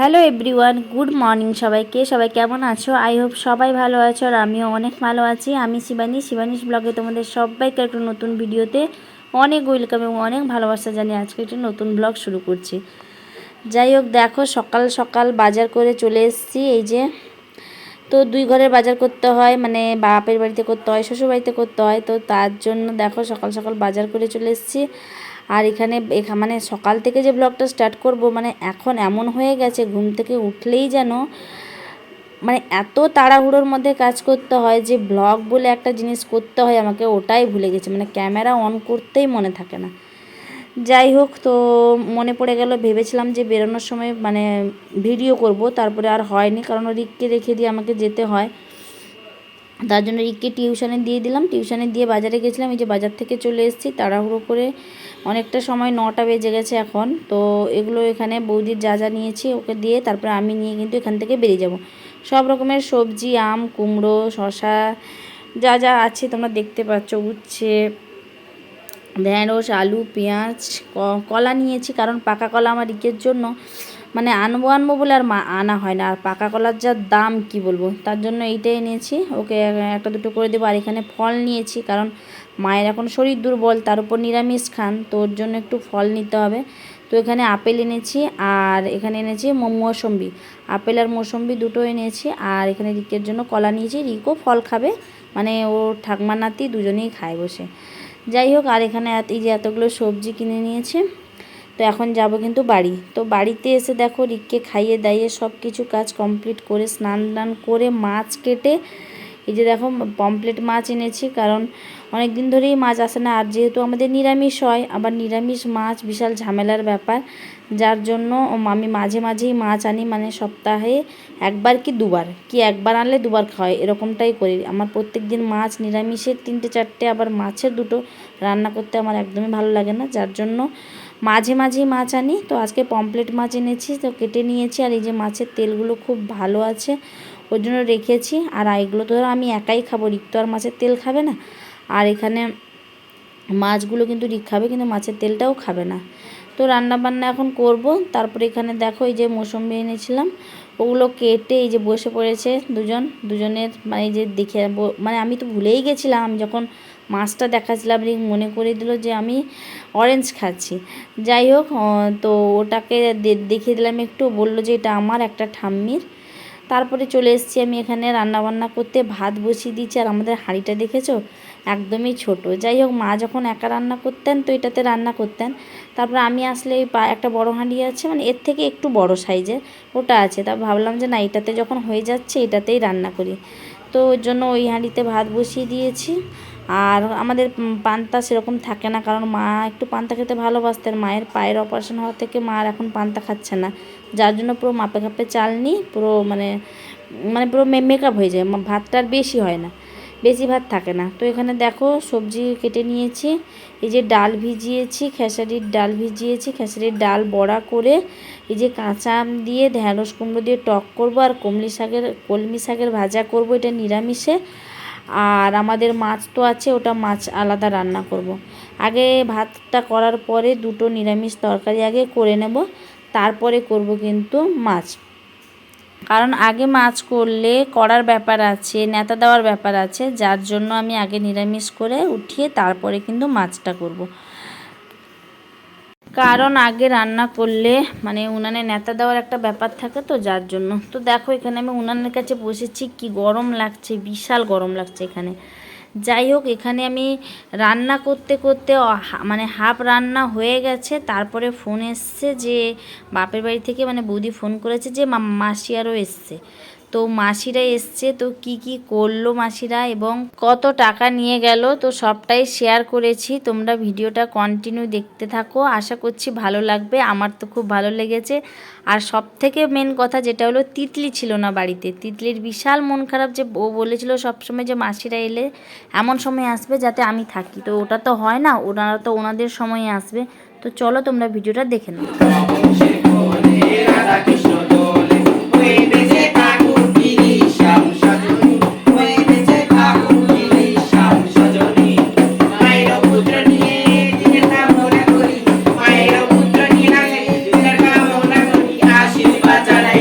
Hello everyone, good morning সবাইকে। সবাই কেমন আছো? আই হোপ সবাই ভালো আছো, আর আমিও অনেক ভালো আছি। আমি শিবানীশ ব্লগে তোমাদের সবাইকে একটা নতুন ভিডিওতে অনেক ওয়েলকাম এবং অনেক ভালোবাসা জানিয়ে আজকে একটা নতুন ব্লগ শুরু করছি। যাই হোক, দেখো সকাল সকাল বাজার করে চলে এসেছি। এই যে তো দুই ঘরের বাজার করতে হয়, মানে বাপের বাড়িতে করতে হয়, শ্বশুর বাড়িতে করতে হয়। তো তার জন্য দেখো সকাল সকাল বাজার করে চলে এসেছি। আর এখানে মানে সকাল থেকে যে ব্লগটা স্টার্ট করব, মানে এখন এমন হয়ে গেছে ঘুম থেকে উঠলেই যেন মানে এত তাড়াহুড়োর মধ্যে কাজ করতে হয় যে ব্লগ বলে একটা জিনিস করতে হয় আমাকে, ওটাই ভুলে গেছে। মানে ক্যামেরা অন করতেই মনে থাকে না। যাই হোক, তো মনে পড়ে গেল, ভেবেছিলাম যে বেরোনোর সময় মানে ভিডিও করব, তারপরে আর হয়নি, কারণ রিককে রেখে দিয়ে আমাকে যেতে হয়। তার জন্য রিককে টিউশনে দিয়ে দিলাম, টিউশনে দিয়ে বাজারে গেছিলাম। এই যে বাজার থেকে চলে এসেছি তাড়াহুড়ো করে, অনেকটা সময় 9টা বেজে গেছে এখন। তো এগুলো এখানে বৌদির যা যা নিয়েছি ওকে দিয়ে তারপরে আমি নিয়ে কিন্তু এখান থেকে বেরিয়ে যাব। সব রকমের সবজি, আম, কুমড়ো, শশা যা যা আছে তোমরা দেখতে পাচ্ছ, উচ্ছে, ঢেঁড়স, আলু, পেঁয়াজ, কলা নিয়েছি, কারণ পাকা কলা আমার রিকের জন্য মানে আনবো বলে আর আনা হয় না। আর পাকা কলার যা দাম কি বলবো, তার জন্য এইটাই নিয়েছি, ওকে একটা দুটো করে দেবো। আর এখানে ফল নিয়েছি, কারণ মায়ের এখন শরীর দুর্বল, তার উপর নিরামিষ খান, তো ওর জন্য একটু ফল নিতে হবে। তো এখানে আপেল এনেছি, আর এখানে এনেছি মৌসম্বি, আপেল আর মৌসম্বি দুটো এনেছি। আর এখানে রিকের জন্য কলা নিয়েছি, রিকও ফল খাবে, মানে ও ঠাকমা নাতি দুজনেই খায় বসে। যাই হোক, আর এখানে এই যে এতগুলো সবজি কিনে নিয়েছে। তো এখন যাব কিন্তু বাড়ি। তো বাড়িতে এসে দেখো রিককে খাইয়ে দাইয়ে সব কিছু কাজ কমপ্লিট করে স্নান টান করে মাছ কেটে, এই যে দেখো পমফ্রেট মাছ এনেছি, কারণ অনেক দিন ধরেই মাছ আসে না। আর যেহেতু আমাদের নিরামিষ হয়, আবার নিরামিষ মাছ বিশাল ঝামেলার ব্যাপার, যার জন্য আমি মাঝে মাঝেই মাছ আনি, মানে সপ্তাহে একবার কি দুবার, কি একবার আনলে দুবার খাওয়াই, এরকমটাই করি। আমার প্রত্যেক দিন মাছ, নিরামিষের 3টে 4টে, আবার মাছের 2টো রান্না করতে আমার একদমই ভালো লাগে না, যার জন্য মাঝে মাঝেই মাছ আনি। তো আজকে পমফ্রেট মাছ এনেছি, তো কেটে নিয়েছি। আর এই যে মাছের তেলগুলো খুব ভালো আছে, ওর জন্য রেখেছি। আর এগুলো তো ধরো আমি একাই খাবো, রিক তো আর মাছের তেল খাবে না। আর এখানে মাছগুলো কিন্তু রিক খাবে, কিন্তু মাছের তেলটাও খাবে না। তো রান্না বান্না এখন করব। তারপরে এখানে দেখো এই যে মৌসম্বি এনেছিলাম, ওগুলো কেটে এই যে বসে পড়েছে দুজনের, মানে এই যে দেখে মানে আমি তো ভুলেই গেছিলাম, আমি যখন মাছটা দেখাচ্ছিলাম রিক মনে করে দিল যে আমি অরেঞ্জ খাচ্ছি। যাই হোক, তো ওটাকে দেখিয়ে দিলাম একটু, বললো যে এটা আমার একটা ঠাম্মির। তারপরে চলে এসেছি আমি এখানে রান্নাবান্না করতে, ভাত বসিয়ে দিয়েছি। আর আমাদের হাঁড়িটা দেখেছো, একদমই ছোট। যাই হোক, মা যখন একা রান্না করতেন তো এটাতে রান্না করতেন, তারপরে আমি আসলে একটা বড় হাঁড়ি আছে, মানে এর থেকে একটু বড় সাইজের ওটা আছে। তা ভাবলাম যে না, এটাতে যখন হয়ে যাচ্ছে এটাতেই রান্না করি, তো ওর জন্য ওই হাঁড়িতে ভাত বসিয়ে দিয়েছি। আর আমাদের পান্তা সেরকম থাকে না, কারণ মা একটু পান্তা খেতে ভালোবাসতেন। মায়ের পায়ের অপারেশন হওয়া থেকে মা আর এখন পান্তা খাচ্ছে না, যার জন্য পুরো মাপে খাপে চাল নিই, পুরো মানে পুরো মেকআপ হয়ে যায়, ভাতটা আর বেশি হয় না, বেশি ভাত থাকে না। তো এখানে দেখো সবজি কেটে নিয়েছি, এই যে ডাল ভিজিয়েছি, খেসারির ডাল ভিজিয়েছি, খেসারির ডাল বড়া করে এই যে কাঁচা আম দিয়ে ঢ্যাঁড়স কুমড়ো দিয়ে টক করব, আর কলমি শাকের ভাজা করব, এটা নিরামিষে। আর আমাদের মাছ তো আছে, ওটা মাছ আলাদা রান্না করব। আগে ভাতটা করার পরে 2টো নিরামিষ তরকারি আগে করে নেব, তারপরে করব কিন্তু মাছ, কারণ আগে মাছ করলে করার ব্যাপার আছে, নেতা দেওয়ার ব্যাপার আছে, যার জন্য আমি আগে নিরামিষ করে উঠিয়ে তারপরে কিন্তু মাছটা করব। কারণ আগে রান্না করলে মানে উনানে নেতা দেওয়ার একটা ব্যাপার থাকে, তো যার জন্য। তো দেখো এখানে আমি উনানের কাছে বসেছি, কি গরম লাগছে, বিশাল গরম লাগছে এখানে। যাই হোক, এখানে আমি রান্না করতে করতে মানে হাফ রান্না হয়ে গেছে। তারপরে ফোন এসছে যে বাপের বাড়ি থেকে, মানে বৌদি ফোন করেছে যে মাসি আরও এসছে। তো মাসিরা এসছে, তো কি কি করলো মাসিরা এবং কত টাকা নিয়ে গেল, তো সবটাই শেয়ার করেছি। তোমরা ভিডিওটা কন্টিনিউ দেখতে থাকো, আশা করছি ভালো লাগবে। আমার তো খুব ভালো লেগেছে। আর সব থেকে মেন কথা যেটা হলো, তিতলি ছিল না বাড়িতে। তিতলির বিশাল মন খারাপ, যে ও বলেছিল সবসময় যে মাসিরা এলে এমন সময় আসবে যাতে আমি থাকি, তো ওটা তো হয় না, ওনারা তো ওনাদের সময়ে আসবে। তো চলো তোমরা ভিডিওটা দেখে নাও। আশীর্বাদ জানাই।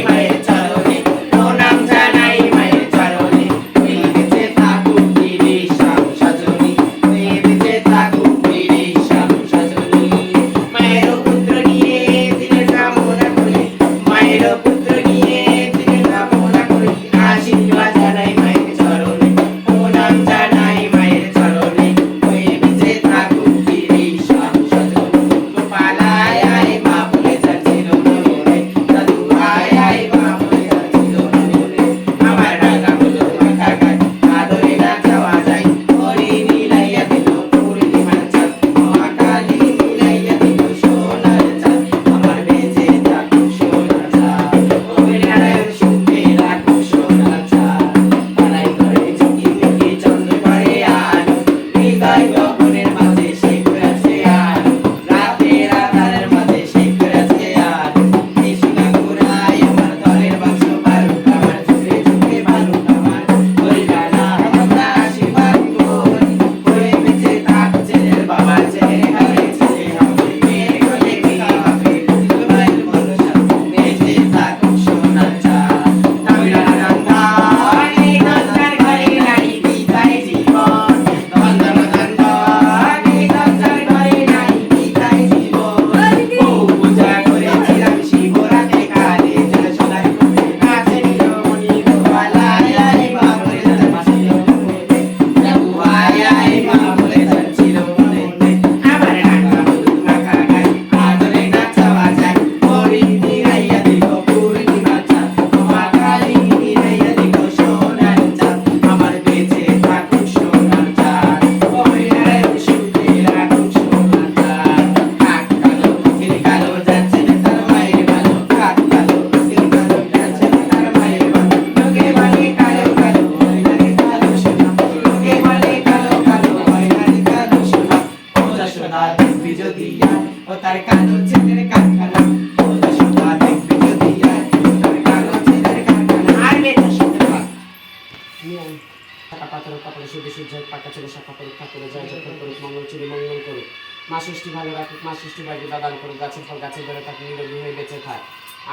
সৃষ্টি ভালো রাখুক, মা সৃষ্টি ভাইকে দাদান করুক, গাছের ফল গাছে ধরে থাক, নিরোগী হয়ে বেঁচে থাক।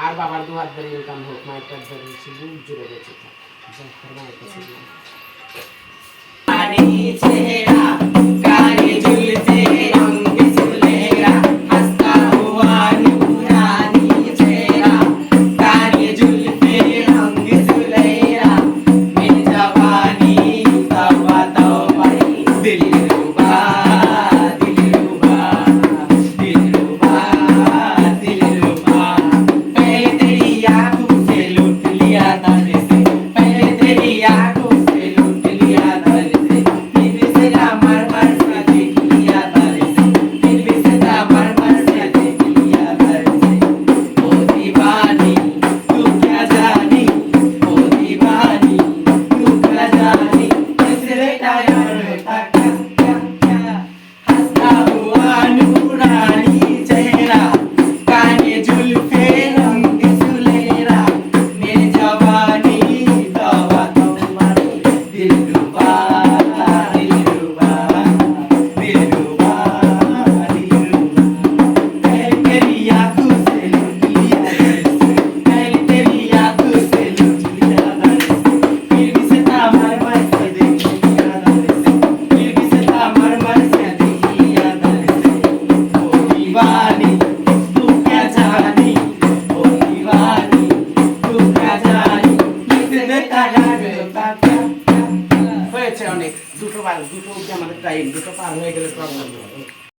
আর বাবার দু হাত ধরে ইনকাম হোক, মায়ের পেট ধরে হচ্ছে বুক জুড়ে বেঁচে থাক। যাই হোক, মায়ের কাছে গেলাম। হয়েছে অনেক, দুটো অবধি আমাদের টাইম, দুটো পার হয়ে গেলে প্রবলেম হবে।